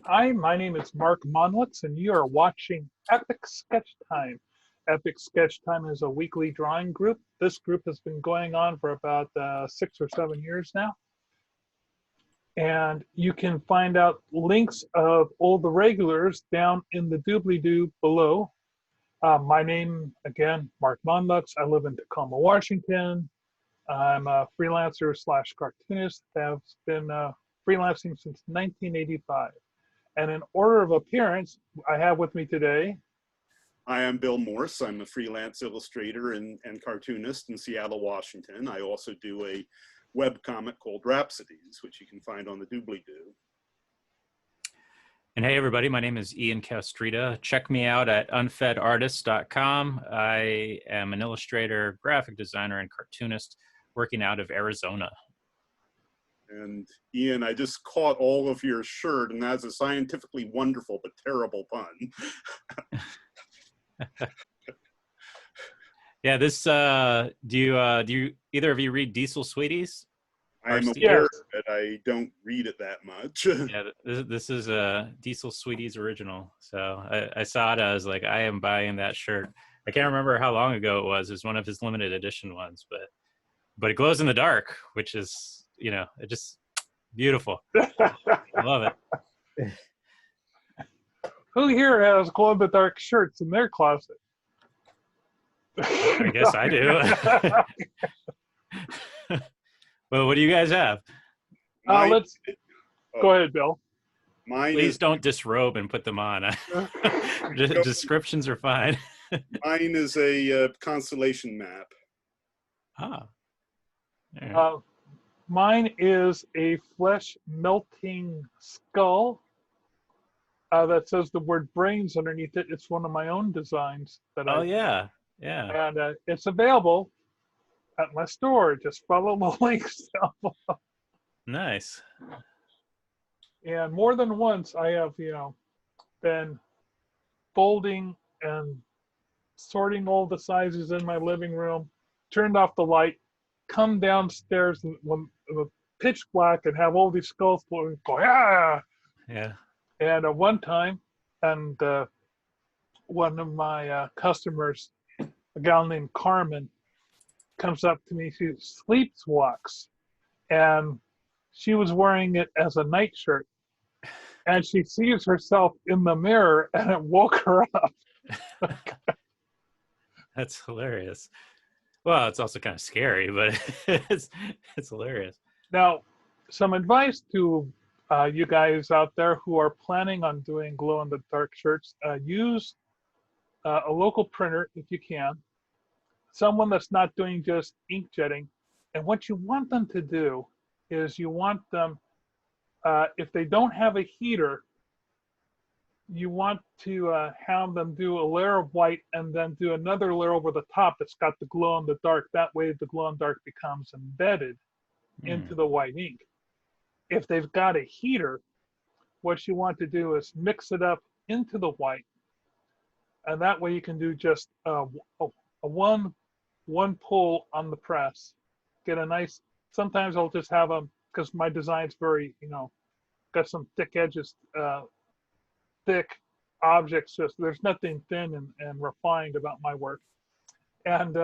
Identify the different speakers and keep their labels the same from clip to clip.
Speaker 1: Hi, my name is Mark Monlux, and you are watching Epic Sketch Time. Epic Sketch Time is a weekly drawing group. This group has been going on for about 6 or 7 years now. And you can find out links of all the regulars down in the doobly-doo below. My name, again, Mark Monlux. I live in Tacoma, Washington. I'm a freelancer slash cartoonist. I've been freelancing since 1985. And in order of appearance, I have with me today.
Speaker 2: Hi, I'm Bill Morse. I'm a freelance illustrator and cartoonist in Seattle, Washington. I also do a webcomic called Rhapsodies, which you can find on the doobly-doo.
Speaker 3: And hey, everybody, my name is Ian Castruita. Check me out at unfedartist.com. I am an illustrator, graphic designer, and cartoonist working out of Arizona.
Speaker 2: And Ian, I just caught all of your shirt, and that's a scientifically wonderful but terrible pun.
Speaker 3: Yeah, this, do you either of you read Diesel Sweeties?
Speaker 2: I'm aware, but I don't read it that much.
Speaker 3: Yeah, this is a Diesel Sweeties original. So I saw it, I was like, I am buying that shirt. I can't remember how long ago it was. It was one of his limited edition ones, but it glows in the dark, which is, you know, it just beautiful. I love it.
Speaker 1: Who here has glow-in-the-dark shirts in their closet?
Speaker 3: I guess I do. Well, what do you guys have?
Speaker 1: Go ahead, Bill.
Speaker 3: Please don't disrobe and put them on. Descriptions are fine.
Speaker 2: Mine is a constellation map.
Speaker 3: Ah.
Speaker 1: Yeah. Mine is a flesh melting skull that says the word brains underneath it. It's one of my own designs.
Speaker 3: Yeah.
Speaker 1: And it's available at my store. Just follow the links down below.
Speaker 3: Nice.
Speaker 1: And more than once, I have, been folding and sorting all the sizes in my living room, turned off the light, come downstairs when the pitch black and have all these skulls floating, go, yeah. And one time, and one of my customers, a gal named Carmen, comes up to me. She sleepwalks, and she was wearing it as a nightshirt, and she sees herself in the mirror, and it woke her up.
Speaker 3: That's hilarious. Well, it's also kind of scary, but it's hilarious.
Speaker 1: Now, some advice to you guys out there who are planning on doing glow-in-the-dark shirts: use a local printer if you can, someone that's not doing just ink jetting. And what you want them to do is you want them, if they don't have a heater, you want to have them do a layer of white and then do another layer over the top that's got the glow in the dark. That way the glow in the dark becomes embedded into the white ink. If they've got a heater, what you want to do is mix it up into the white, and that way you can do just a one pull on the press, get a nice. Sometimes I'll just have them, because my design's very, got some thick edges, thick objects. Just there's nothing thin and refined about my work, and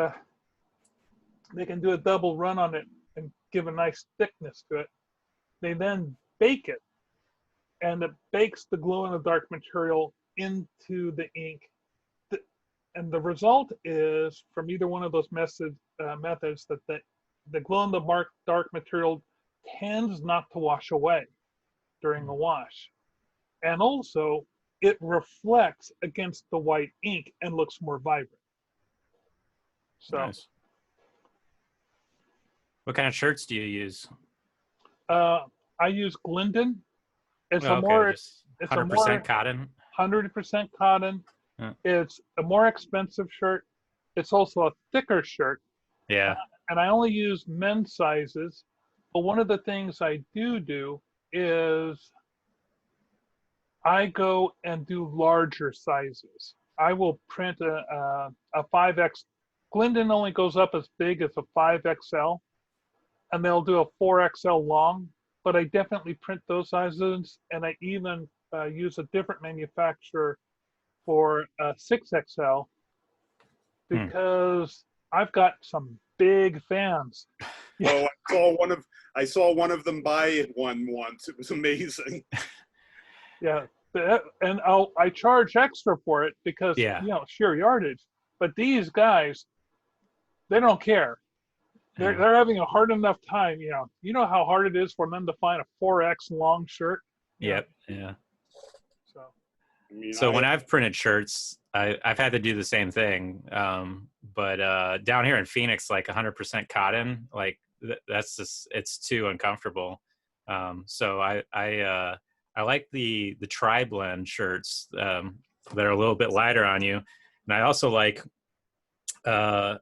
Speaker 1: they can do a double run on it and give a nice thickness to it. They then bake it, and it bakes the glow-in-the-dark material into the ink. And the result is, from either one of those methods, that the glow-in-the-dark material tends not to wash away during the wash. And also, it reflects against the white ink and looks more vibrant. So,
Speaker 3: nice. What kind of shirts do you use?
Speaker 1: I use Glinden. It's
Speaker 3: it's 100% cotton.
Speaker 1: 100% cotton.
Speaker 3: Yeah.
Speaker 1: It's a more expensive shirt. It's also a thicker shirt.
Speaker 3: Yeah.
Speaker 1: And I only use men's sizes. But one of the things I do is I go and do larger sizes. I will print a 5X. Glinden only goes up as big as a 5XL, and they'll do a 4XL long. But I definitely print those sizes, and I even use a different manufacturer for 6XL because I've got some big fans.
Speaker 2: Oh, I saw one of them buy one once. It was amazing.
Speaker 1: Yeah, and I charge extra for it because
Speaker 3: Yeah.
Speaker 1: you know, sheer yardage. But these guys, they don't care. They're having a hard enough time. You know how hard it is for them to find a 4X long shirt.
Speaker 3: Yep. Yeah.
Speaker 1: So
Speaker 2: I mean,
Speaker 3: So when I've printed shirts, I've had to do the same thing. But down here in Phoenix, like 100% cotton, like that's just, it's too uncomfortable. So I like the tri-blend shirts that are a little bit lighter on you, and I also like I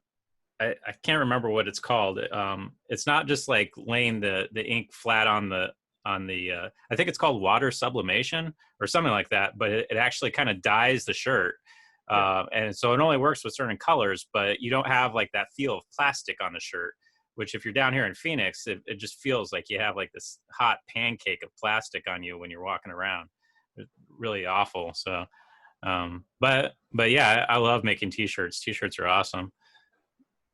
Speaker 3: can't remember what it's called. It's not just like laying the ink flat on the I think it's called water sublimation or something like that, but it actually kind of dyes the shirt. And so it only works with certain colors, but you don't have like that feel of plastic on the shirt, which if you're down here in Phoenix, it just feels like you have like this hot pancake of plastic on you when you're walking around. It's really awful. So, but yeah, I love making t-shirts. T-shirts are awesome.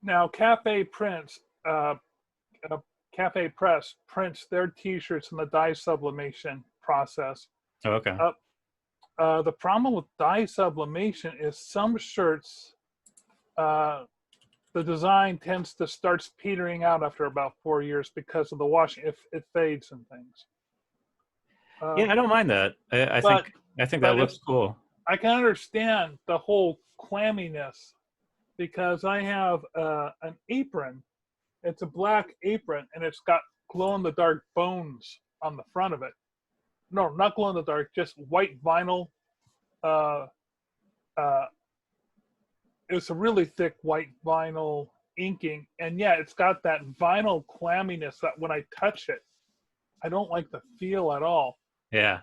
Speaker 1: now Cafe Press prints their T-shirts in the dye sublimation process.
Speaker 3: Oh, okay.
Speaker 1: The problem with dye sublimation is some shirts, the design tends to start petering out after about 4 years because of the washing. If it fades and things.
Speaker 3: Yeah, I don't mind that. I think that looks cool.
Speaker 1: I can understand the whole clamminess because I have an apron. It's a black apron and it's got glow-in-the-dark bones on the front of it. No, not glow-in-the-dark, just white vinyl. It's a really thick white vinyl inking, and yeah, it's got that vinyl clamminess that when I touch it, I don't like the feel at all.
Speaker 3: Yeah.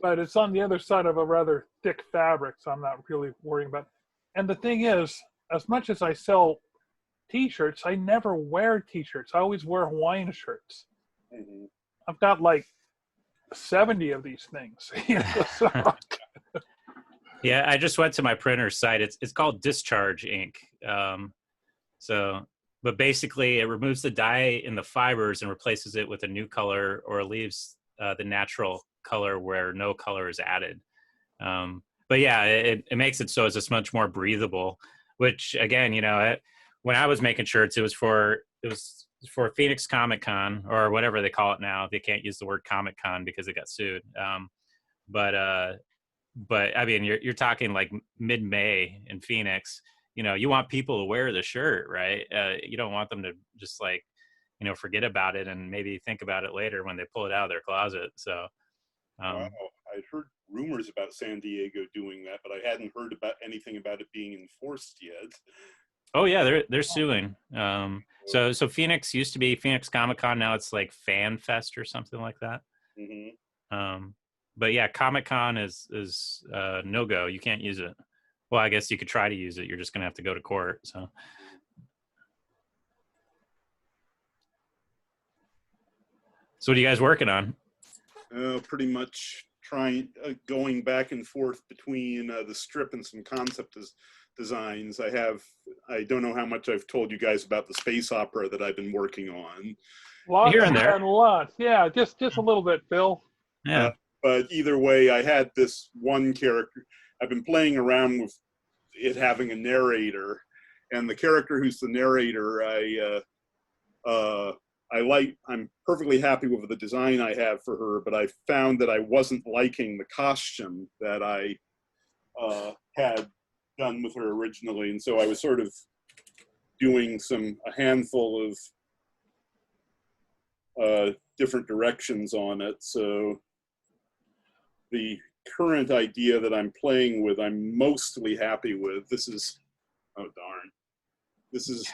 Speaker 1: But it's on the other side of a rather thick fabric, so I'm not really worrying about it. And the thing is, as much as I sell T-shirts, I never wear T-shirts. I always wear Hawaiian shirts.
Speaker 2: Mm-hmm.
Speaker 1: I've got like 70 of these things. So.
Speaker 3: Yeah, I just went to my printer site. It's called Discharge Ink. But basically, it removes the dye in the fibers and replaces it with a new color, or leaves the natural color where no color is added. But yeah, it makes it so it's just much more breathable. Which again, when I was making shirts, it was for Phoenix Comic Con, or whatever they call it now. They can't use the word Comic Con because it got sued. But I mean, you're talking like mid-May in Phoenix. You want people to wear the shirt, right? You don't want them to just like, forget about it and maybe think about it later when they pull it out of their closet. So,
Speaker 2: wow, I'd heard rumors about San Diego doing that, but I hadn't heard about anything about it being enforced yet.
Speaker 3: Oh yeah, they're suing. So Phoenix used to be Phoenix Comic Con. Now it's like Fan Fest or something like that.
Speaker 2: Mm-hmm.
Speaker 3: But yeah, Comic Con is no go. You can't use it. Well, I guess you could try to use it. You're just gonna have to go to court. So what are you guys working on?
Speaker 2: Pretty much going back and forth between the strip and some concept designs. I don't know how much I've told you guys about the space opera that I've been working on.
Speaker 1: Lots
Speaker 3: Here and there.
Speaker 1: and lots. Yeah, just a little bit, Bill.
Speaker 3: Yeah.
Speaker 2: But either way, I had this one character. I've been playing around with it having a narrator, and the character who's the narrator, I'm perfectly happy with the design I have for her, but I found that I wasn't liking the costume that I had done with her originally, and so I was sort of doing a handful of different directions on it. So the current idea that I'm playing with, I'm mostly happy with. This is, oh darn, this is.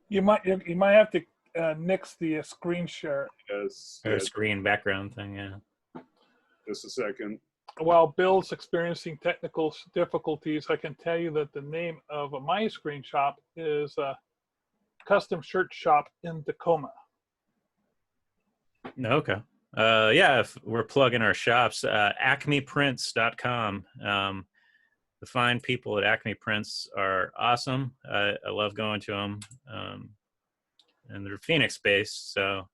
Speaker 1: You might have to nix the screen share.
Speaker 2: Yes,
Speaker 3: Or screen background thing, yeah.
Speaker 2: Just a second.
Speaker 1: While Bill's experiencing technical difficulties, I can tell you that the name of my screen shop is Custom Shirt Shop in Tacoma.
Speaker 3: Okay. Yeah, if we're plugging our shops, acmeprints.com. The fine people at Acme Prints are awesome. I love going to them. And they're Phoenix based, so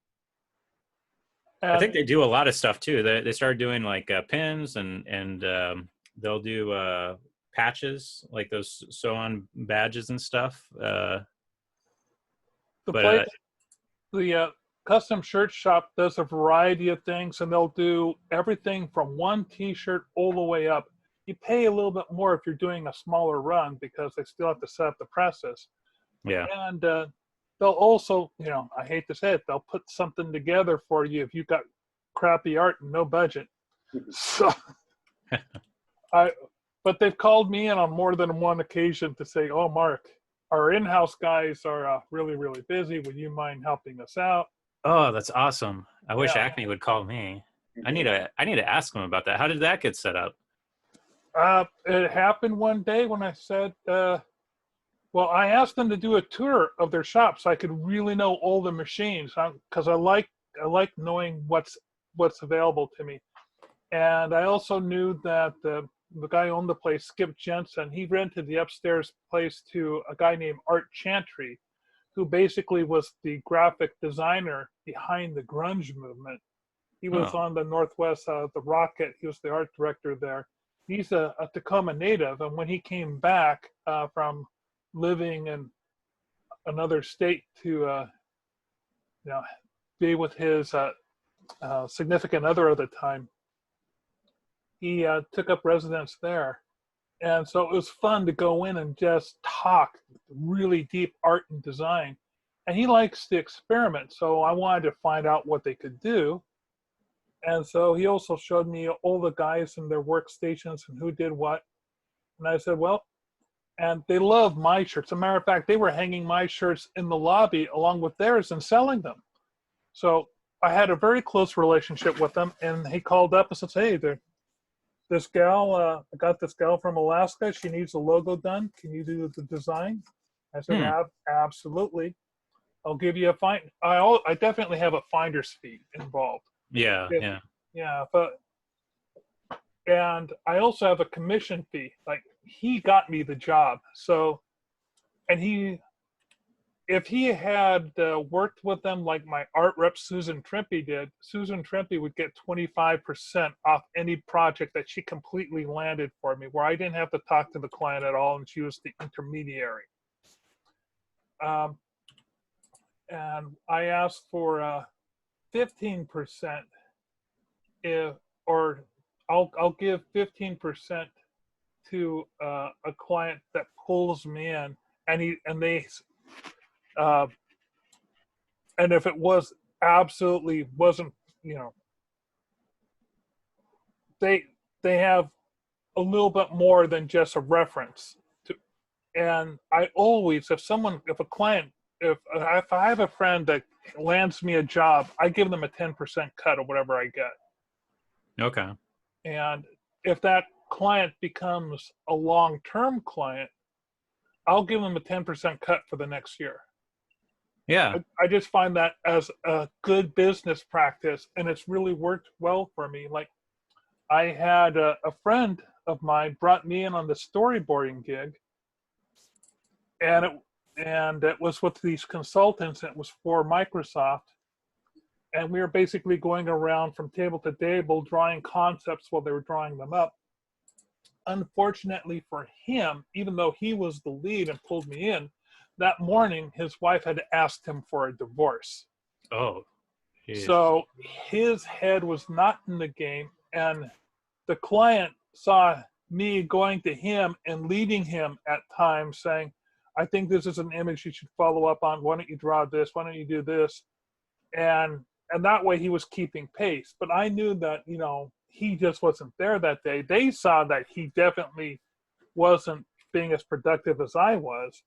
Speaker 3: I think they do a lot of stuff too. They started doing like pins and they'll do patches, like those sew-on badges and stuff.
Speaker 1: The custom shirt shop does a variety of things, and they'll do everything from one T-shirt all the way up. You pay a little bit more if you're doing a smaller run because they still have to set up the presses.
Speaker 3: Yeah.
Speaker 1: And they'll also, I hate to say it, they'll put something together for you if you've got crappy art and no budget. So, but they've called me in on more than one occasion to say, "Oh, Mark, our in-house guys are really, really busy. Would you mind helping us out?"
Speaker 3: Oh, that's awesome. I wish Acme would call me. I need to ask them about that. How did that get set up?
Speaker 1: It happened one day when I said, well, I asked them to do a tour of their shop so I could really know all the machines, because I like knowing what's available to me. And I also knew that the guy who owned the place, Skip Jensen, he rented the upstairs place to a guy named Art Chantry, who basically was the graphic designer behind the grunge movement. He was on the Northwest the Rocket. He was the art director there. He's a Tacoma native, and when he came back from living in another state to be with his significant other at the time, he took up residence there. And so it was fun to go in and just talk really deep art and design. And he likes to experiment, so I wanted to find out what they could do. And so he also showed me all the guys and their workstations and who did what. And I said, well, and they love my shirts. As a matter of fact, they were hanging my shirts in the lobby along with theirs and selling them. So I had a very close relationship with them. And he called up and said, "Hey, this gal, I got this gal from Alaska. She needs a logo done. Can you do the design?" I said, absolutely. I'll give you a fine. I definitely have a finder's fee involved.
Speaker 3: Yeah.
Speaker 1: But and I also have a commission fee. Like, he got me the job. So, and if he had worked with them like my art rep Susan Trimpe did, Susan Trimpe would get 25% off any project that she completely landed for me, where I didn't have to talk to the client at all, and she was the intermediary. And I asked for 15%, I'll give 15% to a client that pulls me in, and if it was absolutely wasn't, they have a little bit more than just a reference to. And I always, if I have a friend that lands me a job, I give them a 10% cut of whatever I get.
Speaker 3: Okay.
Speaker 1: And if that client becomes a long-term client, I'll give them a 10% cut for the next year.
Speaker 3: Yeah.
Speaker 1: I just find that as a good business practice, and it's really worked well for me. Like, I had a friend of mine brought me in on the storyboarding gig, and it was with these consultants. It was for Microsoft, and we were basically going around from table to table drawing concepts while they were drawing them up. Unfortunately for him, even though he was the lead and pulled me in, that morning his wife had asked him for a divorce.
Speaker 3: Oh, geez.
Speaker 1: So his head was not in the game, and the client saw me going to him and leading him at times, saying, "I think this is an image you should follow up on. Why don't you draw this? Why don't you do this?" And that way he was keeping pace. But I knew that, he just wasn't there that day. They saw that he definitely wasn't being as productive as I was.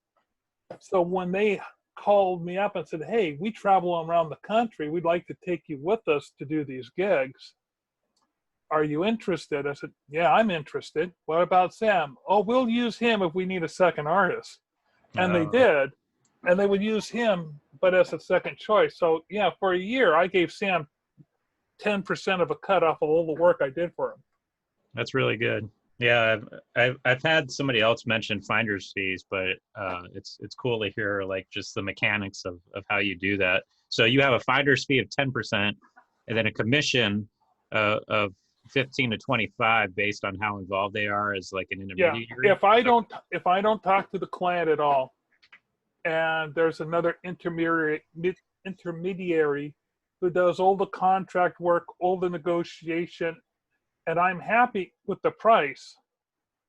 Speaker 1: So when they called me up and said, "Hey, we travel around the country. We'd like to take you with us to do these gigs. Are you interested?" I said, "Yeah, I'm interested. What about Sam?" "Oh, we'll use him if we need a second artist." And they did. And they would use him, but as a second choice. So, yeah, for a year, I gave Sam 10% of a cut off of all the work I did for him.
Speaker 3: That's really good. Yeah, I've had somebody else mention finder's fees, but it's cool to hear like just the mechanics of how you do that. So you have a finder's fee of 10%, and then a commission of 15 to 25 based on how involved they are as like an
Speaker 1: Yeah,
Speaker 3: intermediary.
Speaker 1: if I don't talk to the client at all, and there's another intermediary who does all the contract work, all the negotiation, and I'm happy with the price,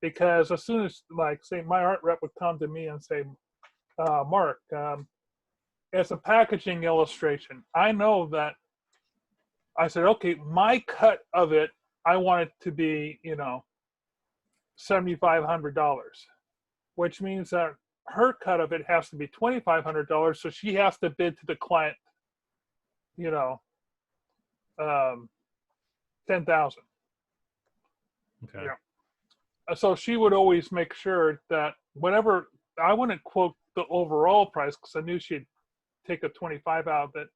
Speaker 1: because as soon as, like, say, my art rep would come to me and say, Mark, it's a packaging illustration. I know that. I said, okay, my cut of it, I want it to be, $7,500, which means that her cut of it has to be $2,500. So she has to bid to the client, $10,000.
Speaker 3: Okay.
Speaker 1: Yeah. So she would always make sure that whatever, I wouldn't quote the overall price because I knew she'd take a 25 out of it.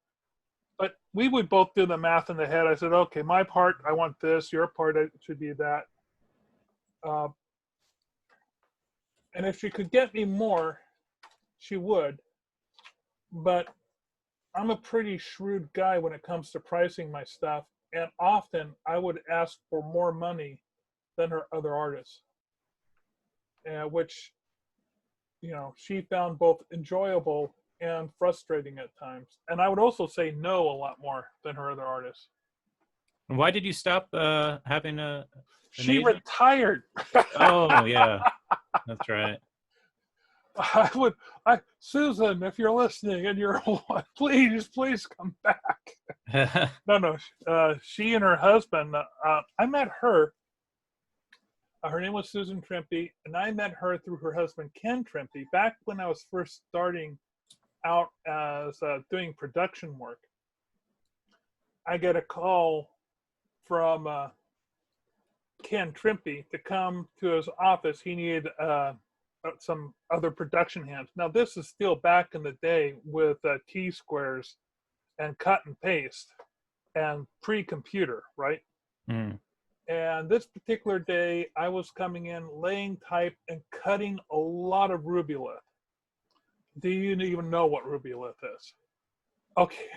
Speaker 1: But we would both do the math in the head. I said, okay, my part, I want this. Your part, it should be that. And if she could get me more, she would. But I'm a pretty shrewd guy when it comes to pricing my stuff. And often I would ask for more money than her other artists, which, she found both enjoyable and frustrating at times. And I would also say no a lot more than her other artists.
Speaker 3: And why did you stop having
Speaker 1: She
Speaker 3: agent?
Speaker 1: retired.
Speaker 3: Oh, yeah, that's right.
Speaker 1: Susan, if you're listening and you're, please come back. No, she and her husband, I met her. Her name was Susan Trimpe, and I met her through her husband, Ken Trimpe, back when I was first starting out as doing production work. I get a call from Ken Trimpe to come to his office. He needed some other production hands. Now, this is still back in the day with T-squares and cut and paste and pre-computer, right?
Speaker 3: Mm.
Speaker 1: And this particular day, I was coming in, laying type, and cutting a lot of rubylith. Do you even know what rubylith is? Okay.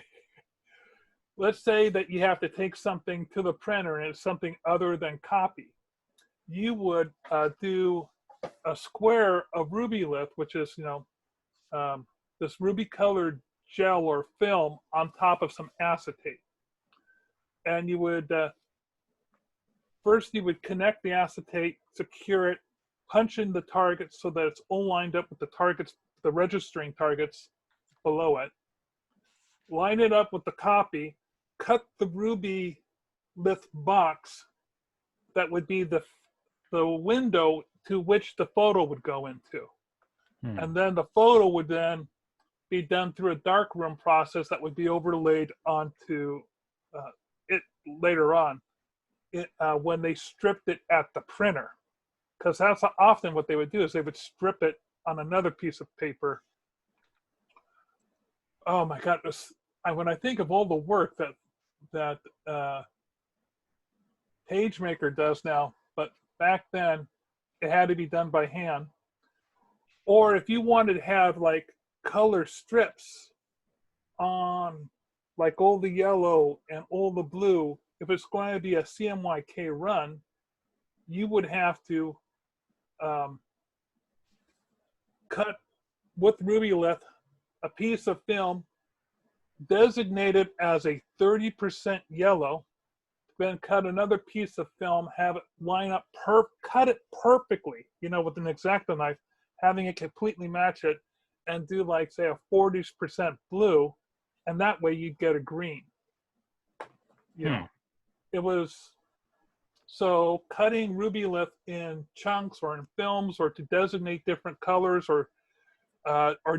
Speaker 1: Let's say that you have to take something to the printer and it's something other than copy. You would do a square of rubylith, which is, this ruby-colored gel or film on top of some acetate. And you would, first you would connect the acetate, secure it, punch in the targets so that it's all lined up with the targets, the registering targets below it. Line it up with the copy, cut the ruby lith box that would be the window to which the photo would go into. And then the photo would then be done through a darkroom process that would be overlaid onto it later on when they stripped it at the printer. Because that's often what they would do, is they would strip it on another piece of paper. Oh my God, when I think of all the work that PageMaker does now, but back then it had to be done by hand. Or if you wanted to have like color strips on like all the yellow and all the blue, if it's going to be a CMYK run, you would have to cut with rubylith a piece of film designated as a 30% yellow, then cut another piece of film, have it line up, cut it perfectly, with an X-Acto knife, having it completely match it, and do like, say, a 40% blue, and that way you get a green. It was, so cutting rubylith in chunks or in films or to designate different colors or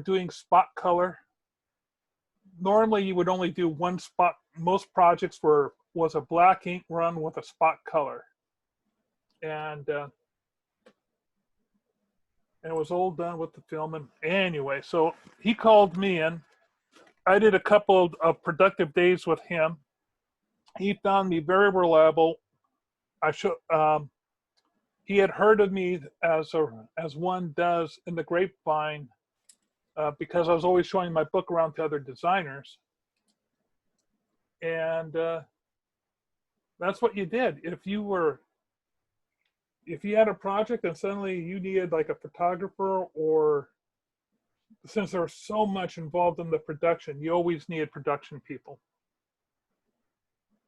Speaker 1: doing spot color. Normally you would only do one spot. Most projects was a black ink run with a spot color. And it was all done with the film. And anyway, so he called me in. I did a couple of productive days with him. he found me very reliable. He had heard of me as one does in the grapevine, because I was always showing my book around to other designers. And that's what you did. If you had a project and suddenly you needed like a photographer, or since there was so much involved in the production, you always needed production people.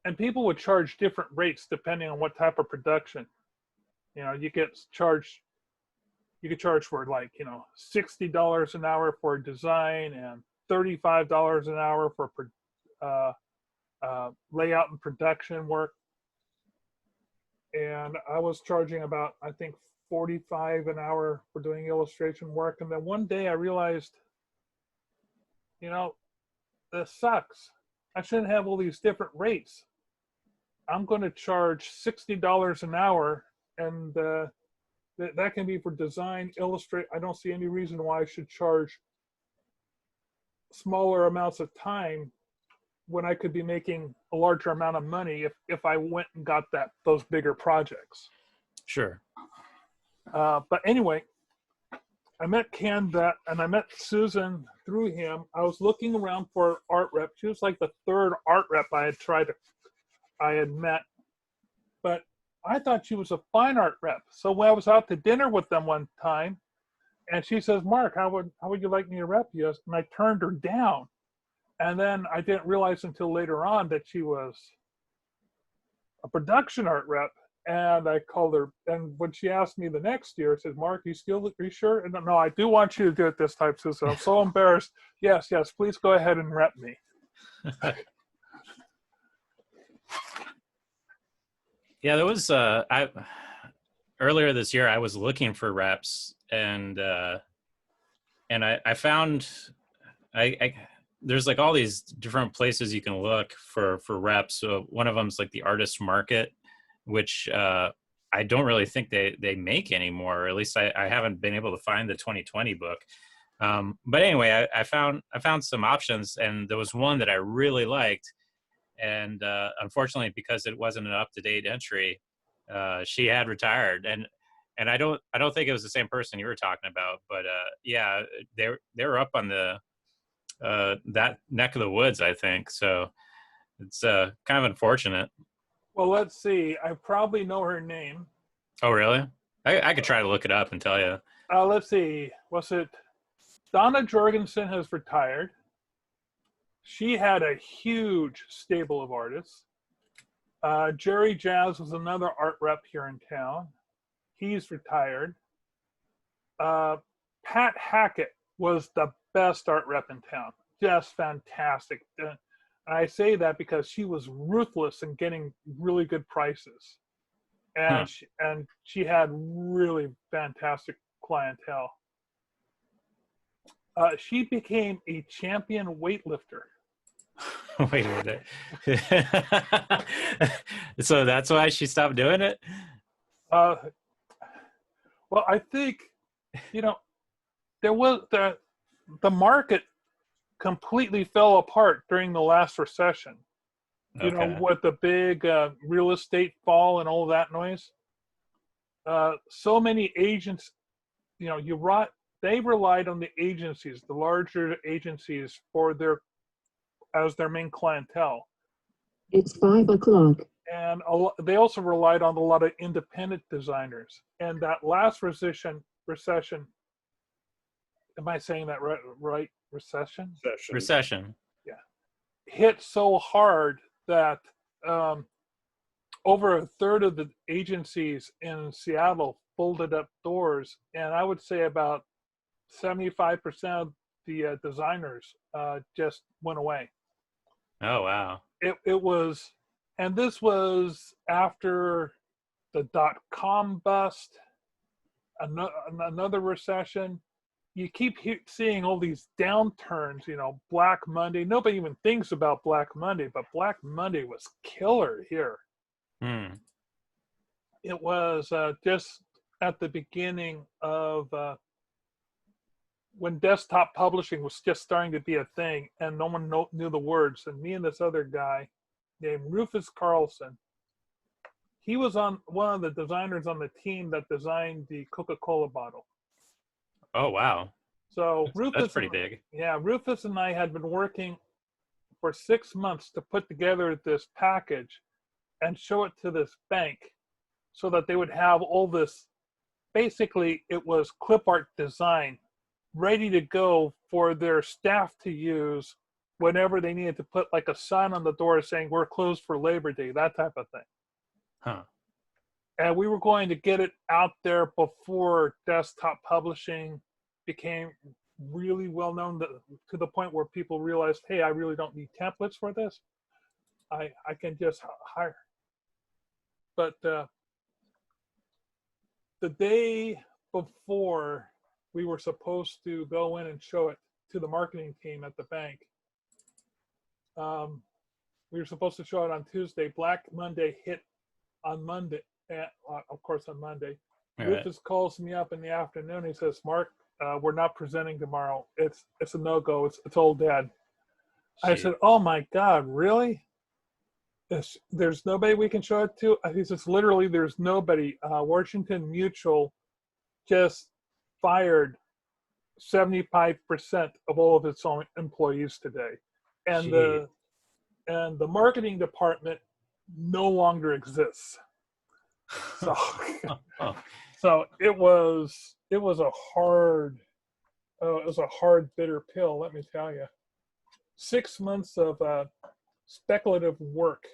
Speaker 1: And people would charge different rates depending on what type of production. You know, you could charge for like, $60 an hour for design and $35 an hour for layout and production work. And I was charging about, I think, $45 an hour for doing illustration work. And then one day I realized, this sucks. I shouldn't have all these different rates. I'm going to charge $60 an hour, and that can be for design, illustrate. I don't see any reason why I should charge smaller amounts of time when I could be making a larger amount of money if I went and got those bigger projects.
Speaker 3: Sure.
Speaker 1: But anyway, I met Ken and I met Susan through him. I was looking around for art rep. She was like the third art rep I had met, but I thought she was a fine art rep. So when I was out to dinner with them one time, and she says, "Mark, how would you like me to rep you?" And I turned her down. And then I didn't realize until later on that she was a production art rep. And I called her, and when she asked me the next year, I said, "Mark, are you sure?" And no, I do want you to do it this time, Susan. I'm so embarrassed. Yes, please go ahead and rep me.
Speaker 3: Yeah, there was earlier this year I was looking for reps, and I found there's like all these different places you can look for reps. So one of them is like the artist market, which I don't really think they make anymore, or at least I haven't been able to find the 2020 book. But anyway, I found some options, and there was one that I really liked. And unfortunately, because it wasn't an up-to-date entry, she had retired, and I don't think it was the same person you were talking about, but yeah, they were up on the that neck of the woods, I think. So it's kind of unfortunate.
Speaker 1: Well, let's see. I probably know her name.
Speaker 3: Oh, really? I could try to look it up and tell you.
Speaker 1: Let's see. Was it Donna Jorgensen has retired? She had a huge stable of artists. Jerry Jazz was another art rep here in town. He's retired. Pat Hackett was the best art rep in town. Just fantastic. And I say that because she was ruthless in getting really good prices. And she had really fantastic clientele. She became a champion weightlifter.
Speaker 3: Wait a minute. So that's why she stopped doing it?
Speaker 1: Well, I think, there was the market completely fell apart during the last recession. With the big real estate fall and all that noise. So many agents, they relied on the agencies, the larger agencies, as their main clientele.
Speaker 4: It's 5 o'clock.
Speaker 1: And they also relied on a lot of independent designers. And that last recession, am I saying that right? Recession?
Speaker 3: Recession.
Speaker 1: Yeah. Hit so hard that over a third of the agencies in Seattle folded up doors. And I would say about 75% of the designers just went away.
Speaker 3: Oh, wow.
Speaker 1: It was, and this was after the .com bust, another recession. You keep seeing all these downturns, Black Monday. Nobody even thinks about Black Monday, but Black Monday was killer here. It was just at the beginning of when desktop publishing was just starting to be a thing, and no one knew the words. And me and this other guy, named Rufus Carlson. He was on one of the designers on the team that designed the Coca-Cola bottle.
Speaker 3: Oh, wow.
Speaker 1: So
Speaker 3: That's pretty big.
Speaker 1: Yeah, Rufus and I had been working for 6 months to put together this package and show it to this bank so that they would have all this. Basically, it was clip art design ready to go for their staff to use whenever they needed to put like a sign on the door saying we're closed for Labor Day, that type of thing.
Speaker 3: Huh.
Speaker 1: And we were going to get it out there before desktop publishing became really well known to the point where people realized, hey, I really don't need templates for this. I can just hire. But the day before we were supposed to go in and show it to the marketing team at the bank, we were supposed to show it on Tuesday. Black Monday hit on Monday, of course on Monday.
Speaker 3: All
Speaker 1: Rufus calls me up in the afternoon. He says, Mark, we're not presenting tomorrow. It's a no-go. It's old dad. I said, oh my God, really? There's nobody we can show it to? He says, literally, there's nobody. Washington Mutual just fired 75% of all of its own employees today. And the marketing department no longer exists. So, so it was a hard, bitter pill, let me tell you. 6 months of speculative work.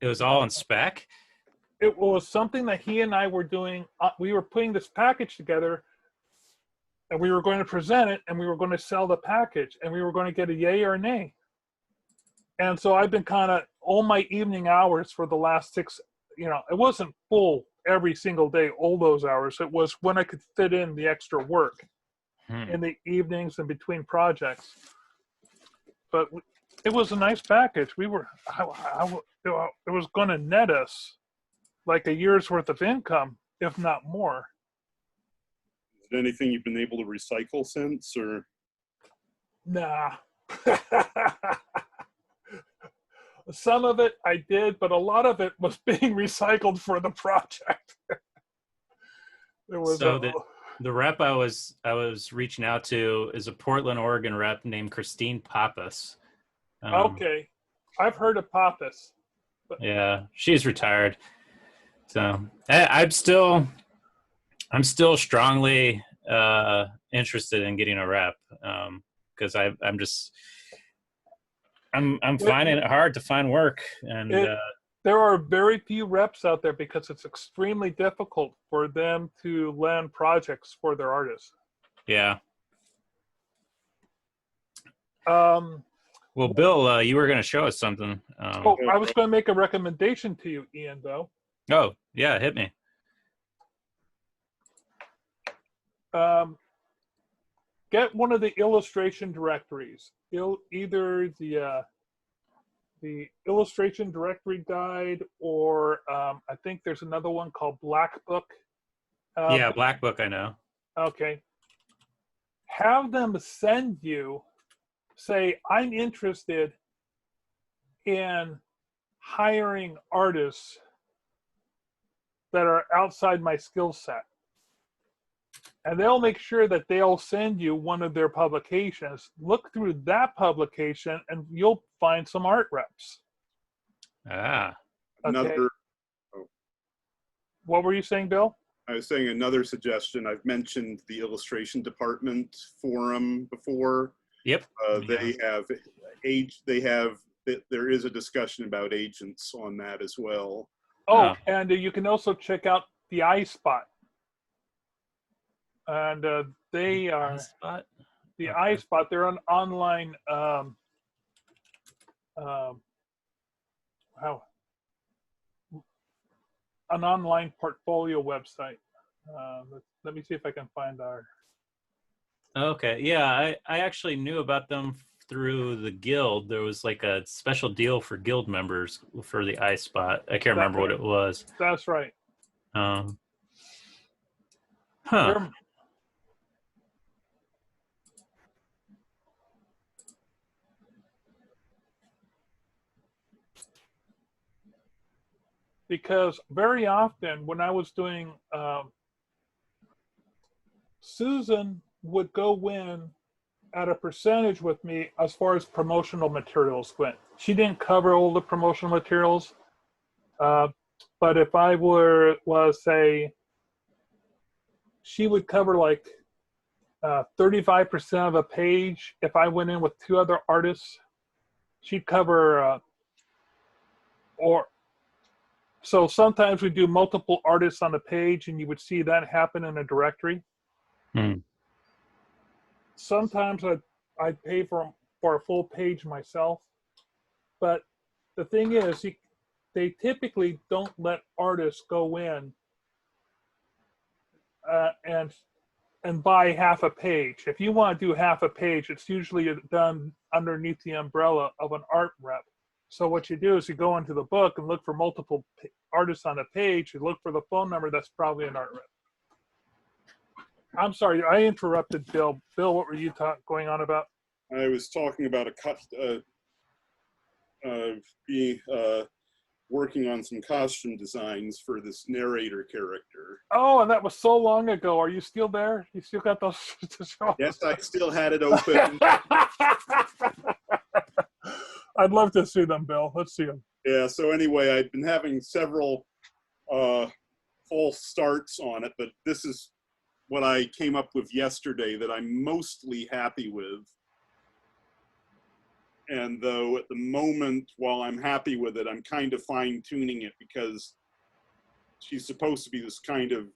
Speaker 3: It was all in spec?
Speaker 1: It was something that he and I were doing. We were putting this package together, and we were going to present it, and we were going to sell the package, and we were going to get a yay or a nay. And so I've been kind of all my evening hours for the last 6, it wasn't full every single day, all those hours. It was when I could fit in the extra work in the evenings and between projects. But it was a nice package. It was going to net us like a year's worth of income, if not more.
Speaker 2: Is there anything you've been able to recycle since, or?
Speaker 1: Nah. Some of it I did, but a lot of it was being recycled for the project.
Speaker 3: The rep I was reaching out to is a Portland, Oregon rep named Christine Pappas.
Speaker 1: Okay, I've heard of Pappas.
Speaker 3: Yeah, she's retired. So I'm still strongly interested in getting a rep because I'm finding it hard to find work, and
Speaker 1: there are very few reps out there because it's extremely difficult for them to land projects for their artists.
Speaker 3: Yeah.
Speaker 1: Well,
Speaker 3: Bill, you were going to show us something.
Speaker 1: I was going to make a recommendation to you, Ian, though.
Speaker 3: Oh, yeah, hit me.
Speaker 1: Get one of the illustration directories. Either the illustration directory guide, or I think there's another one called Black Book.
Speaker 3: Yeah, Black Book, I know.
Speaker 1: Okay. Have them send you, say, I'm interested in hiring artists that are outside my skill set. And they'll make sure that they'll send you one of their publications. Look through that publication and you'll find some art reps.
Speaker 3: Ah.
Speaker 1: Okay. What were you saying, Bill?
Speaker 2: I was saying another suggestion. I've mentioned the illustration department forum before.
Speaker 3: Yep.
Speaker 2: There is a discussion about agents on that as well.
Speaker 1: Oh, and you can also check out the iSpot. And they are the iSpot. They're an online an online portfolio website. Let me see if I can find our.
Speaker 3: Okay, yeah, I actually knew about them through the guild. There was like a special deal for guild members for the iSpot. I can't remember what it was.
Speaker 1: That's right. because very often when I was doing, Susan would go in at a percentage with me as far as promotional materials went. She didn't cover all the promotional materials, but if I was say, she would cover like 35% of a page. If I went in with two other artists, she'd cover, so sometimes we do multiple artists on the page, and you would see that happen in a directory. Sometimes I'd pay for a full page myself, but the thing is, they typically don't let artists go in and buy half a page. If you want to do half a page, it's usually done underneath the umbrella of an art rep. So what you do is you go into the book and look for multiple artists on a page. You look for the phone number. That's probably an art rep. I'm sorry, I interrupted Bill. Bill, what were you going on about?
Speaker 2: I was talking about working on some costume designs for this narrator character.
Speaker 1: Oh, and that was so long ago. Are you still there? You still got those to show?
Speaker 2: Yes, I still had it open.
Speaker 1: I'd love to see them, Bill. Let's see them.
Speaker 2: Yeah, so anyway, I've been having several false starts on it, but this is what I came up with yesterday that I'm mostly happy with. And though at the moment, while I'm happy with it, I'm kind of fine-tuning it because she's supposed to be this kind of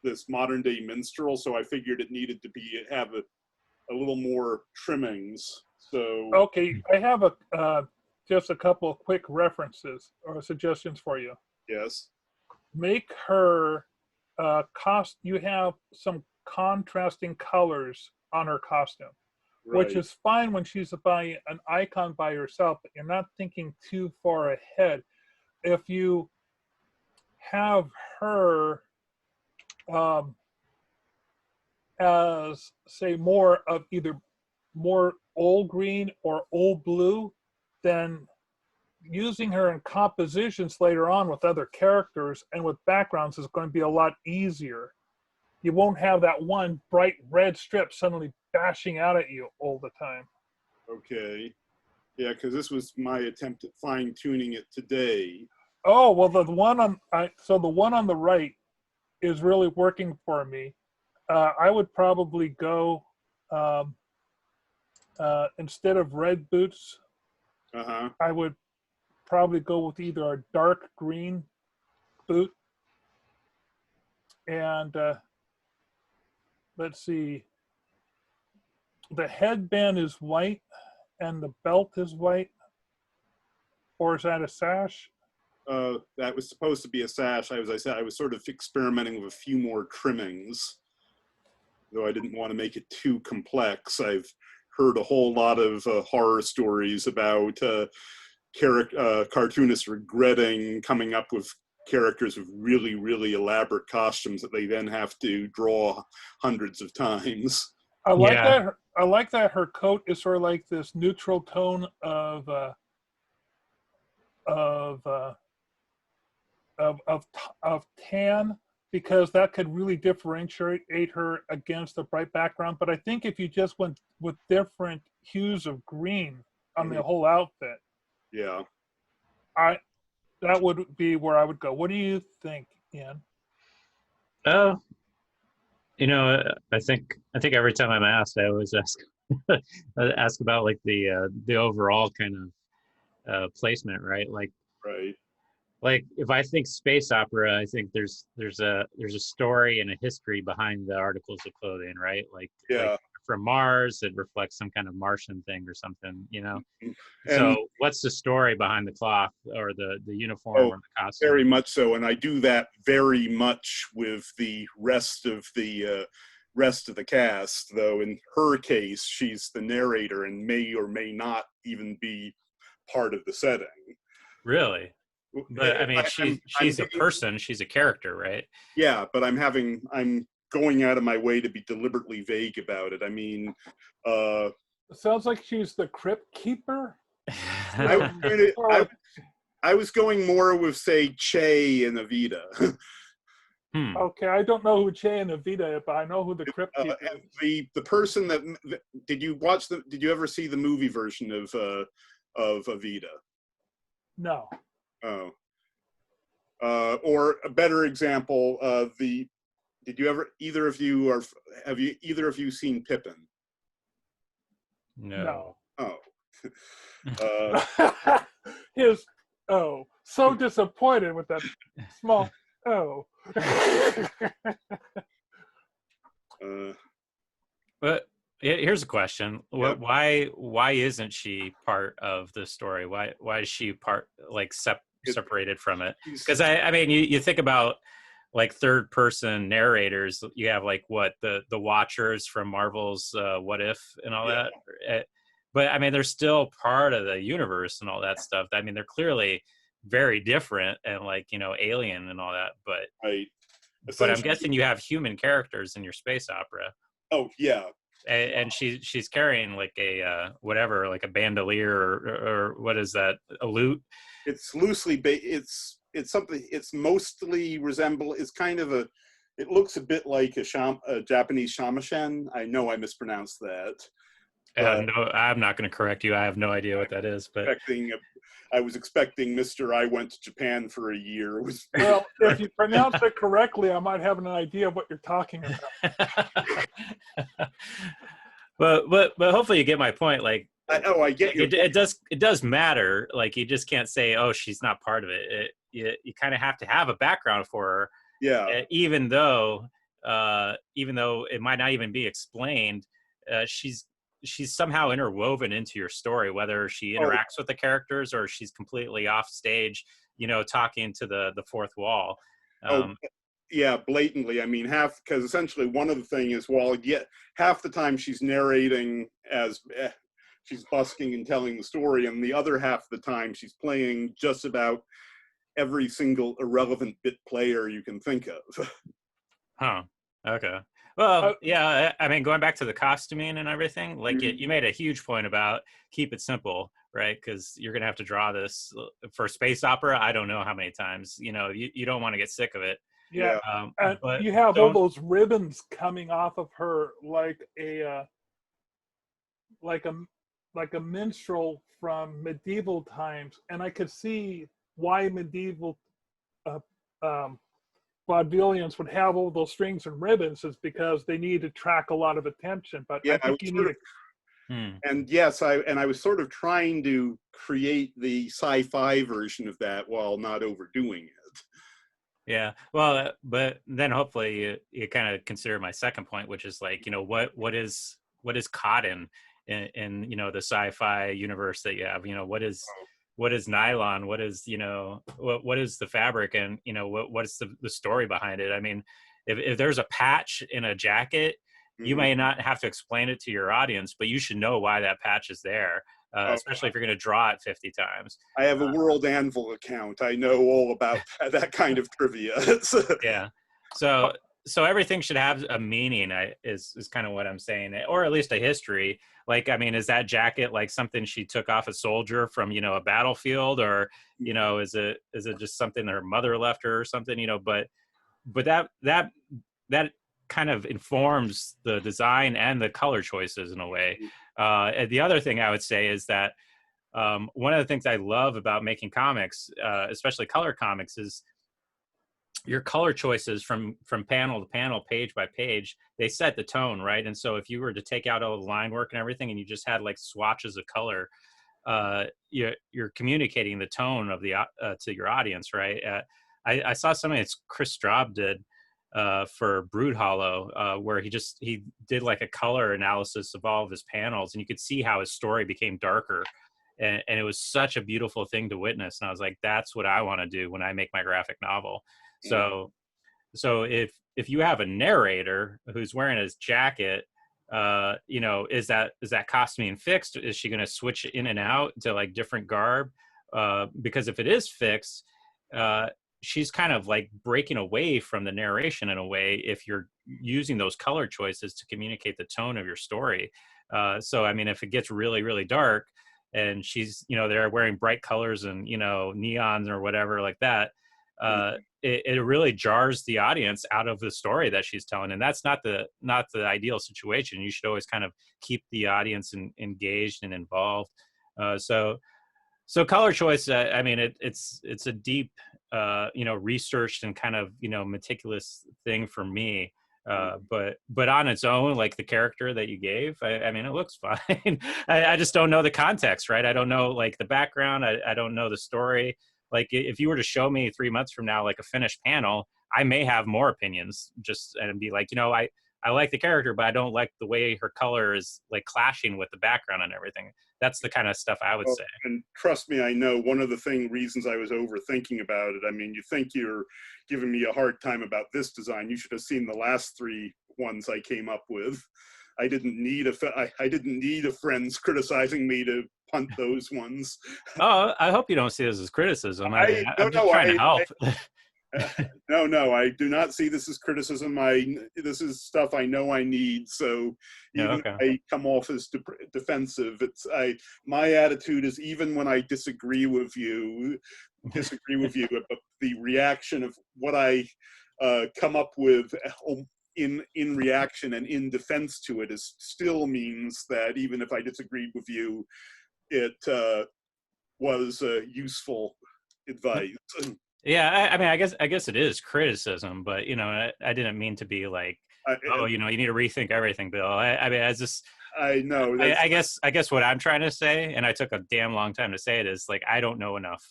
Speaker 2: this modern-day minstrel, so I figured it needed to have a little more trimmings. So
Speaker 1: okay, I have just a couple of quick references or suggestions for you.
Speaker 2: yes,
Speaker 1: Make her you have some contrasting colors on her costume.
Speaker 2: right.
Speaker 1: Which is fine when she's by an icon by herself, but you're not thinking too far ahead. If you have her as, say, more of either more old green or old blue, then using her in compositions later on with other characters and with backgrounds is going to be a lot easier. You won't have that one bright red strip suddenly bashing out at you all the time.
Speaker 2: Okay. Yeah, because this was my attempt at fine-tuning it today.
Speaker 1: Oh, well, the one on the right is really working for me. I would probably go instead of red boots. I would probably go with either a dark green boot and let's see. The headband is white and the belt is white, or is that a sash?
Speaker 2: That was supposed to be a sash. As I said, I was sort of experimenting with a few more trimmings, though I didn't want to make it too complex. I've heard a whole lot of horror stories about cartoonists regretting coming up with characters with really, really elaborate costumes that they then have to draw hundreds of times.
Speaker 1: I like that. I like that her coat is sort of like this neutral tone of tan, because that could really differentiate her against a bright background. But I think if you just went with different hues of green on the whole outfit,
Speaker 2: yeah,
Speaker 1: that would be where I would go. What do you think, Ian?
Speaker 3: You know, I think every time I'm asked, I always ask about like the overall kind of placement, right? Like,
Speaker 2: right.
Speaker 3: Like if I think space opera, I think there's a story and a history behind the articles of clothing, right? Like,
Speaker 2: yeah.
Speaker 3: Like from Mars, it reflects some kind of Martian thing or something, you know.
Speaker 2: And
Speaker 3: so what's the story behind the cloth or the uniform or the costume?
Speaker 2: Very much so, and I do that very much with the rest of the cast. Though in her case, she's the narrator and may or may not even be part of the setting.
Speaker 3: Really? But I mean, she's a person. She's a character, right?
Speaker 2: Yeah, but I'm going out of my way to be deliberately vague about it. I mean,
Speaker 1: it sounds like she's the crypt keeper.
Speaker 2: I was going more with, say, Che and Evita.
Speaker 1: Okay, I don't know who Che and Evita is, but I know who the Crypt Keeper
Speaker 2: And
Speaker 1: is.
Speaker 2: the person that did you ever see the movie version of Evita?
Speaker 1: No.
Speaker 2: Oh. Or a better example, did you ever either of you seen Pippin?
Speaker 3: No.
Speaker 2: Oh.
Speaker 1: No. So disappointed with that small
Speaker 3: But here's a question:
Speaker 2: Yeah.
Speaker 3: Why isn't she part of the story? Why is she separated from it? Because I mean, you think about like third person narrators. You have like the Watchers from Marvel's What If and all that. But I mean, they're still part of the universe and all that stuff. I mean, they're clearly very different and alien and all that. But I'm guessing you have human characters in your space opera.
Speaker 2: Oh yeah.
Speaker 3: And she's carrying like a whatever, like a bandolier or what is that? A lute?
Speaker 2: It's loosely it's something. It's mostly it's kind of it looks a bit like a Japanese shamisen. I know I mispronounced that.
Speaker 3: No, I'm not going to correct you. I have no idea what that is. But
Speaker 2: I was expecting Mr. I went to Japan for a year.
Speaker 1: Well, if you pronounce it correctly, I might have an idea of what you're talking about.
Speaker 3: but hopefully you get my point. Like,
Speaker 2: I get you.
Speaker 3: It does matter. Like, you just can't say, oh, she's not part of it. You kind of have to have a background for her.
Speaker 2: Yeah.
Speaker 3: Even though it might not even be explained, she's somehow interwoven into your story, whether she interacts with the characters or she's completely off stage, talking to the fourth wall.
Speaker 2: Yeah, blatantly. I mean, because essentially one of the thing is, half the time she's narrating as she's busking and telling the story, and the other half of the time she's playing just about every single irrelevant bit player you can think of.
Speaker 3: Huh. Okay. Well, yeah, I mean, going back to the costuming and everything, like you made a huge point about keep it simple, right? Because you're going to have to draw this for space opera. I don't know how many times, you don't want to get sick of it.
Speaker 1: Yeah. But you have all those ribbons coming off of her like a minstrel from medieval times. And I could see why medieval vaudevillians would have all those strings and ribbons is because they need to attract a lot of attention. But I think you need
Speaker 2: And yes, I was sort of trying to create the sci-fi version of that while not overdoing it.
Speaker 3: Yeah. Well, but then hopefully you kind of consider my second point, which is like, what is cotton in the sci-fi universe that you have? What is nylon? What is what is the fabric, and what is the story behind it? I mean, if there's a patch in a jacket, you may not have to explain it to your audience, but you should know why that patch is there, especially if you're going to draw it 50 times.
Speaker 2: I have a World Anvil account. I know all about that kind of trivia.
Speaker 3: Yeah. So everything should have a meaning, is kind of what I'm saying, or at least a history. Like, I mean, is that jacket like something she took off a soldier from, a battlefield, or, is it just something that her mother left her or something, but that kind of informs the design and the color choices in a way. And the other thing I would say is that one of the things I love about making comics, especially color comics, is your color choices from panel to panel, page by page, they set the tone, right? And so if you were to take out all the line work and everything, and you just had like swatches of color, you're communicating the tone of the to your audience, right? I saw something that Chris Straub did for Brood Hollow, where he did like a color analysis of all of his panels, and you could see how his story became darker. And it was such a beautiful thing to witness. And I was like, that's what I want to do when I make my graphic novel. So if you have a narrator who's wearing his jacket, is that costuming fixed? Is she going to switch in and out to like different garb? Because if it is fixed, she's kind of like breaking away from the narration in a way if you're using those color choices to communicate the tone of your story. So, I mean, if it gets really, really dark, and she's, you know, they're wearing bright colors and, you know, neons or whatever like that, it really jars the audience out of the story that she's telling, and that's not the ideal situation. You should always kind of keep the audience engaged and involved. So color choice, I mean, it's a deep, you know, researched and kind of, you know, meticulous thing for me. But on its own, like the character that you gave, I mean, it looks fine. I just don't know the context, right? I don't know like the background. I don't know the story. Like if you were to show me 3 months from now, like a finished panel, I may have more opinions just and be like, you know, I like the character, but I don't like the way her color is like clashing with the background and everything. That's the kind of stuff I would say.
Speaker 2: And trust me, I know one of the reasons I was overthinking about it. I mean, you think you're giving me a hard time about this design. You should have seen the last 3 ones I came up with. I didn't need a friends criticizing me to punt those ones.
Speaker 3: Oh, I hope you don't see this as criticism. I'm just
Speaker 2: no,
Speaker 3: trying to help.
Speaker 2: No, I do not see this as criticism. This is stuff I know I need. So even if I come off as defensive, my attitude is, even when I disagree with you, the reaction of what I come up with in reaction and in defense to it still means that even if I disagreed with you, it was useful advice.
Speaker 3: Yeah, I mean, I guess it is criticism, but you know, I didn't mean to be like, oh, you know, you need to rethink everything, Bill. I mean,
Speaker 2: I know.
Speaker 3: I guess what I'm trying to say, and I took a damn long time to say it, is like I don't know enough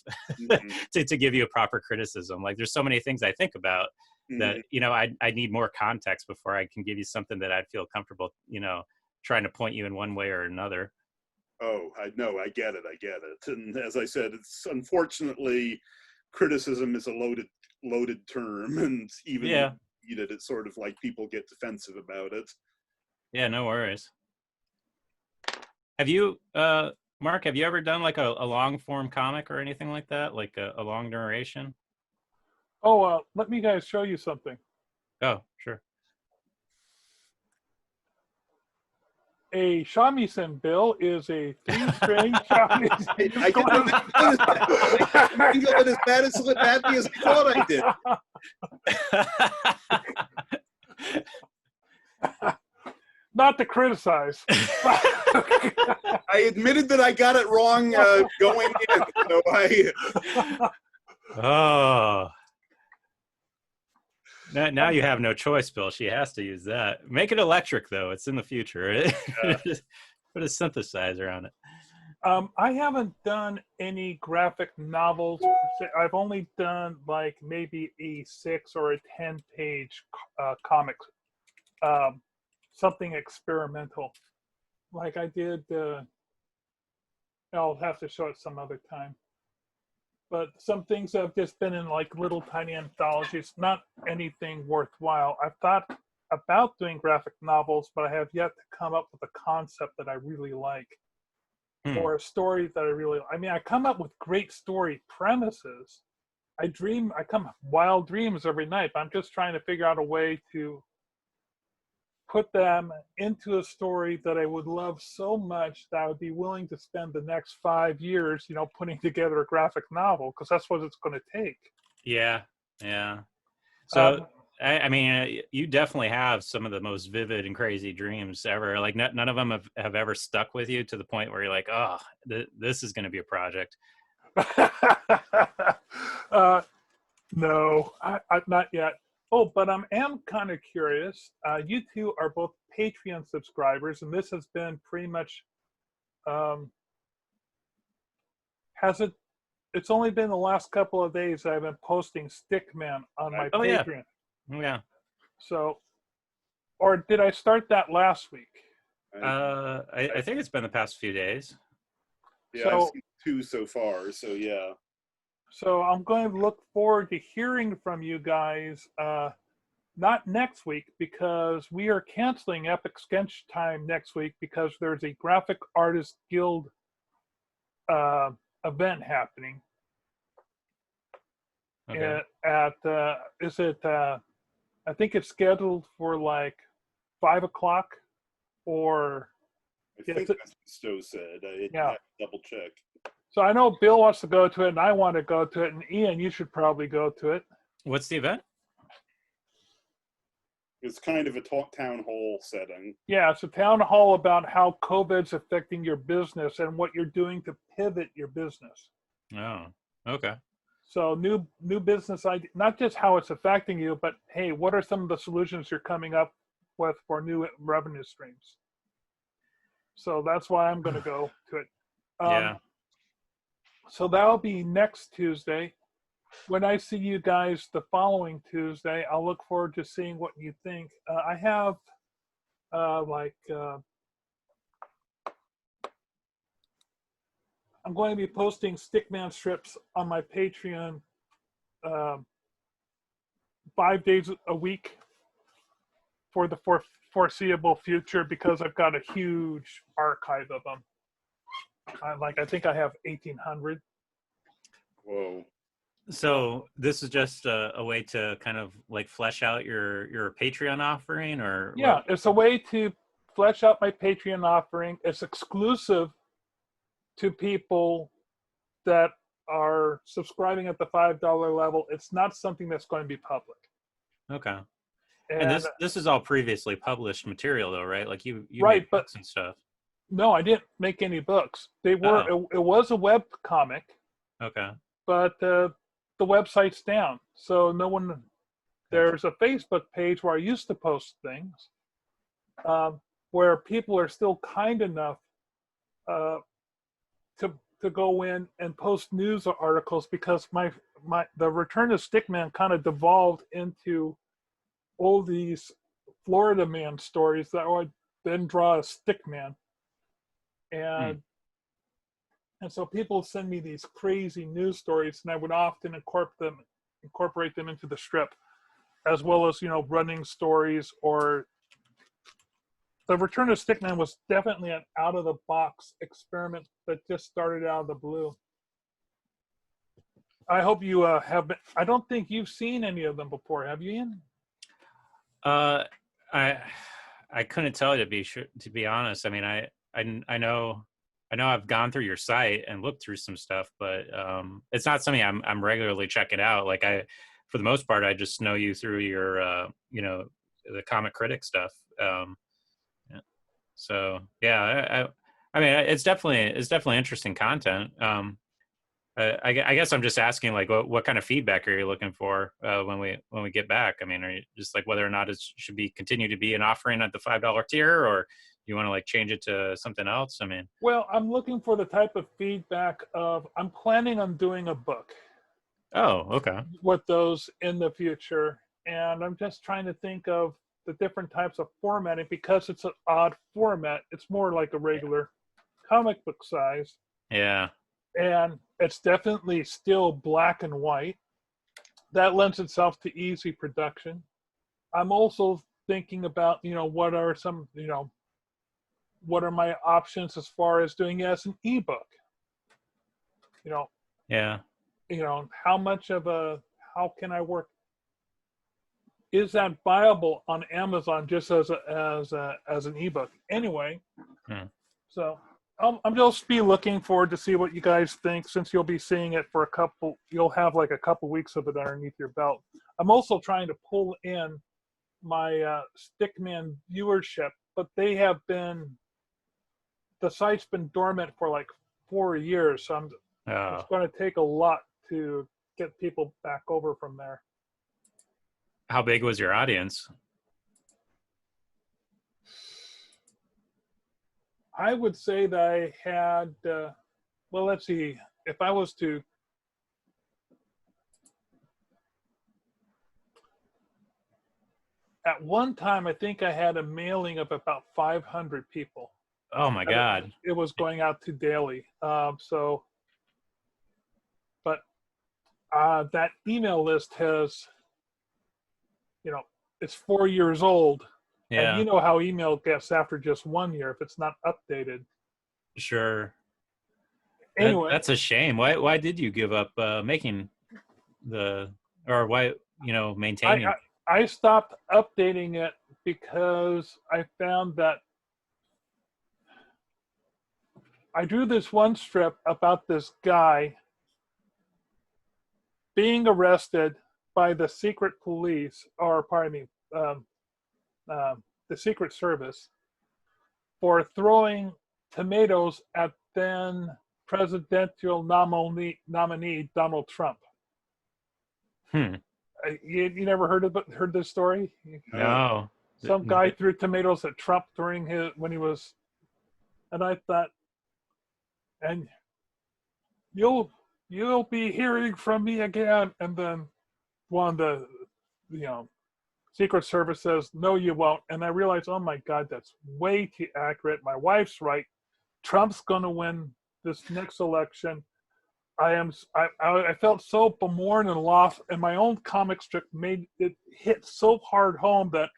Speaker 3: to give you a proper criticism. Like there's so many things I think about that, you know, I need more context before I can give you something that I'd feel comfortable, you know, trying to point you in one way or another.
Speaker 2: Oh, I know. I get it. And as I said, it's unfortunately, criticism is a loaded term, and even when you read it, it's sort of like people get defensive about it.
Speaker 3: Yeah, no worries. Have you, Mark, have you ever done like a long form comic or anything like that? Like a long narration?
Speaker 1: Oh, let me guys show you something.
Speaker 3: Oh, sure.
Speaker 1: A shamisen, Bill, is a 3-string shamisen.
Speaker 2: I didn't go as badly as I thought I did.
Speaker 1: Not to criticize.
Speaker 2: I admitted that I got it wrong going in. So
Speaker 3: Oh. Now you have no choice, Bill. She has to use that. Make it electric, though. It's in the future. Put a synthesizer on it.
Speaker 1: I haven't done any graphic novels. I've only done like maybe a 6 or a 10-page comic, something experimental. Like I did, I'll have to show it some other time. But some things have just been in like little tiny anthologies, not anything worthwhile. I've thought about doing graphic novels, but I have yet to come up with a concept that I really like. Or a story that I really, I mean, I come up with great story premises. I come up with wild dreams every night, but I'm just trying to figure out a way to put them into a story that I would love so much that I would be willing to spend the next 5 years, you know, putting together a graphic novel, because that's what it's going to take.
Speaker 3: Yeah. So, I mean, you definitely have some of the most vivid and crazy dreams ever. Like none of them have ever stuck with you to the point where you're like, oh, this is going to be a project.
Speaker 1: No, I not yet. Oh, but I am kind of curious. You two are both Patreon subscribers, and this has been pretty much, it's only been the last couple of days that I've been posting Stickman on my Patreon.
Speaker 3: Yeah.
Speaker 1: So, or did I start that last week?
Speaker 3: I think it's been the past few days.
Speaker 2: Yeah,
Speaker 1: so,
Speaker 2: I've seen 2 so far, so yeah.
Speaker 1: So I'm going to look forward to hearing from you guys, not next week, because we are canceling Epic Sketch Time next week because there's a Graphic Artists Guild event happening.
Speaker 3: Okay.
Speaker 1: I think it's scheduled for like 5 o'clock or
Speaker 2: I think that's what Stowe said. I
Speaker 1: Yeah.
Speaker 2: have to double check.
Speaker 1: So I know Bill wants to go to it, and I want to go to it, and Ian, you should probably go to it.
Speaker 3: What's the event?
Speaker 2: It's kind of a town hall setting.
Speaker 1: Yeah, it's a town hall about how COVID's affecting your business and what you're doing to pivot your business.
Speaker 3: Oh, okay.
Speaker 1: So new business idea, not just how it's affecting you, but hey, what are some of the solutions you're coming up with for new revenue streams? So that's why I'm going to go to it.
Speaker 3: Yeah.
Speaker 1: So that'll be next Tuesday. When I see you guys the following Tuesday, I'll look forward to seeing what you think. I have I'm going to be posting Stickman strips on my Patreon 5 days a week for the foreseeable future because I've got a huge archive of them. I think I have 1,800.
Speaker 2: Whoa.
Speaker 3: So this is just a way to kind of like flesh out your Patreon offering, or
Speaker 1: Yeah,
Speaker 3: what?
Speaker 1: it's a way to flesh out my Patreon offering. It's exclusive to people that are subscribing at the $5 level. It's not something that's going to be public.
Speaker 3: Okay.
Speaker 1: And,
Speaker 3: And this is all previously published material, though, right? Like you
Speaker 1: Right,
Speaker 3: made
Speaker 1: but-
Speaker 3: books and stuff.
Speaker 1: no, I didn't make any books. They were it was a web comic,
Speaker 3: Okay.
Speaker 1: but the website's down, so no one. There's a Facebook page where I used to post things, where people are still kind enough to go in and post news articles because the Return of Stickman kind of devolved into all these Florida man stories that would then draw a Stickman, and so people send me these crazy news stories, and I would often incorporate them into the strip, as well as running stories. Or the Return of Stickman was definitely an out of the box experiment that just started out of the blue. I hope you have been. I don't think you've seen any of them before, have you, Ian?
Speaker 3: I couldn't tell you to be honest. I mean, I know I've gone through your site and looked through some stuff, but it's not something I'm regularly checking out. Like for the most part, I just know you through your the comic critic stuff. So yeah, I mean, it's definitely interesting content. I guess I'm just asking, like, what kind of feedback are you looking for when we get back? I mean, are you just like whether or not it should continue to be an offering at the $5 tier, or you want to like change it to something else? I mean,
Speaker 1: well, I'm looking for the type of feedback of I'm planning on doing a book.
Speaker 3: Oh, okay.
Speaker 1: With those in the future, and I'm just trying to think of the different types of formatting because it's an odd format. It's more like a regular comic book size.
Speaker 3: Yeah.
Speaker 1: And it's definitely still black and white. That lends itself to easy production. I'm also thinking about, what are my options as far as doing it as an ebook?
Speaker 3: Yeah.
Speaker 1: How can I work? Is that viable on Amazon just as an ebook? Anyway, so I'm just be looking forward to see what you guys think, since you'll be seeing it for you'll have like a couple weeks of it underneath your belt. I'm also trying to pull in my Stickman viewership, but the site's been dormant for like 4 years, so it's going to take a lot to get people back over from there.
Speaker 3: How big was your audience?
Speaker 1: I would say that I had, well, let's see, if I was to, at one time, I think I had a mailing of about 500 people.
Speaker 3: Oh my God.
Speaker 1: It was going out to daily. But that email list has, it's 4 years old.
Speaker 3: Yeah.
Speaker 1: And you know how email gets after just 1 year if it's not updated.
Speaker 3: Sure.
Speaker 1: Anyway,
Speaker 3: that's a shame. Why did you give up maintaining?
Speaker 1: I stopped updating it because I found that I drew this one strip about this guy being arrested by the secret police, or pardon me, the Secret Service, for throwing tomatoes at then presidential nominee Donald Trump. You never heard this story?
Speaker 3: No.
Speaker 1: Some guy threw tomatoes at Trump during when he was, and I thought, and you'll be hearing from me again. And then one of the Secret Service says, no, you won't. And I realized, oh my God, that's way too accurate. My wife's right. Trump's going to win this next election. I felt so bemoaned and lost, and my own comic strip made it hit so hard home that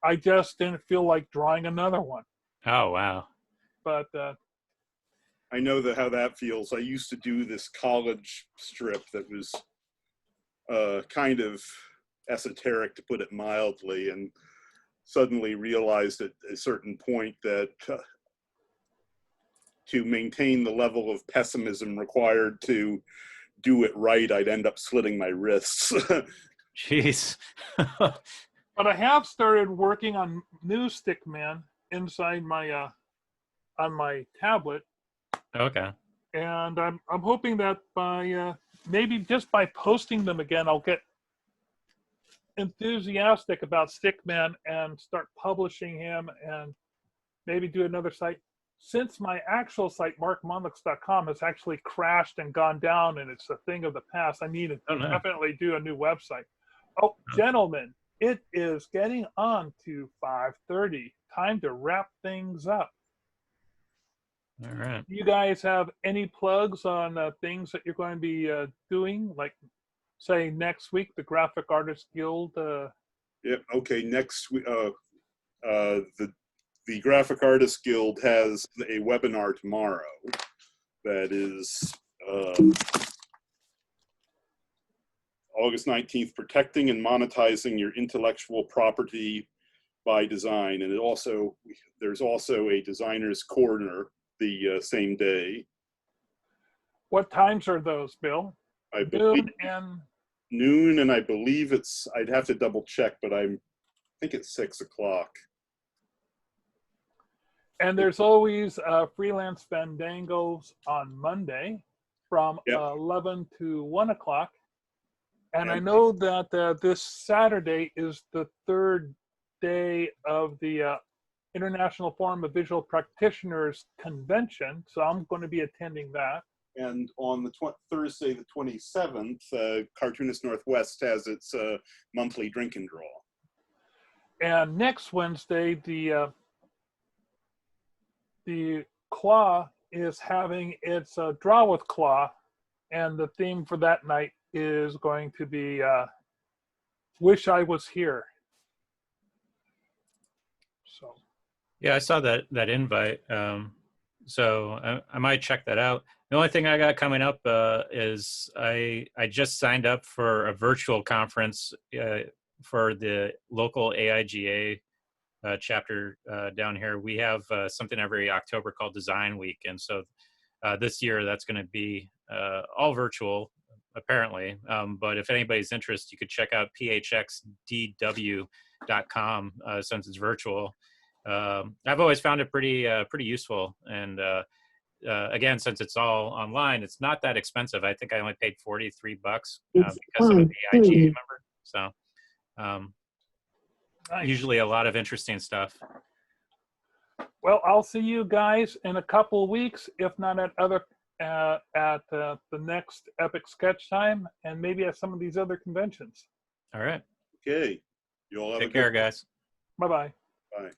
Speaker 1: I just didn't feel like drawing another one.
Speaker 3: Oh, wow.
Speaker 1: But
Speaker 2: I know how that feels. I used to do this college strip that was kind of esoteric, to put it mildly, and suddenly realized at a certain point that to maintain the level of pessimism required to do it right, I'd end up slitting my wrists.
Speaker 3: Jeez.
Speaker 1: But I have started working on new Stickman inside my on my tablet.
Speaker 3: Okay.
Speaker 1: And I'm hoping that by maybe just by posting them again, I'll get enthusiastic about Stickman and start publishing him, and maybe do another site. Since my actual site, markmonlux.com, has actually crashed and gone down, and it's a thing of the past, I need to definitely do a new website. Oh, gentlemen, it is getting on to 5:30. Time to wrap things up.
Speaker 3: All right.
Speaker 1: You guys have any plugs on things that you're going to be doing, like, say, next week, the Graphic Artists Guild?
Speaker 2: Yep. Okay. Next week, the Graphic Artists Guild has a webinar tomorrow. That is August 19th, protecting and monetizing your intellectual property by design, and there's also a designer's corner the same day.
Speaker 1: What times are those, Bill?
Speaker 2: I believe noon, and I believe I'd have to double check, but I think it's 6 o'clock.
Speaker 1: And there's always freelance fandangos on Monday from 11 to 1 o'clock. And I know that this Saturday is the third day of the International Forum of Visual Practitioners Convention, so I'm going to be attending that.
Speaker 2: And on the Thursday, the 27th, Cartoonist Northwest has its monthly drink and draw.
Speaker 1: And next Wednesday, the Claw is having its Draw with Claw, and the theme for that night is going to be Wish I Was Here. So.
Speaker 3: Yeah, I saw that invite. So I might check that out. The only thing I got coming up is I just signed up for a virtual conference for the local AIGA chapter down here. We have something every October called Design Week, and so this year that's going to be all virtual, apparently. But if anybody's interested, you could check out phxdw.com since it's virtual. I've always found it pretty useful, and again, since it's all online, it's not that expensive. I think I only paid $43 because I'm an AIGA member. So
Speaker 1: nice.
Speaker 3: Usually a lot of interesting stuff.
Speaker 1: Well, I'll see you guys in a couple of weeks, if not at the next Epic Sketch Time, and maybe at some of these other conventions.
Speaker 3: All right.
Speaker 2: Okay. You all have
Speaker 3: Take care, guys.
Speaker 1: Bye-bye.
Speaker 2: Bye.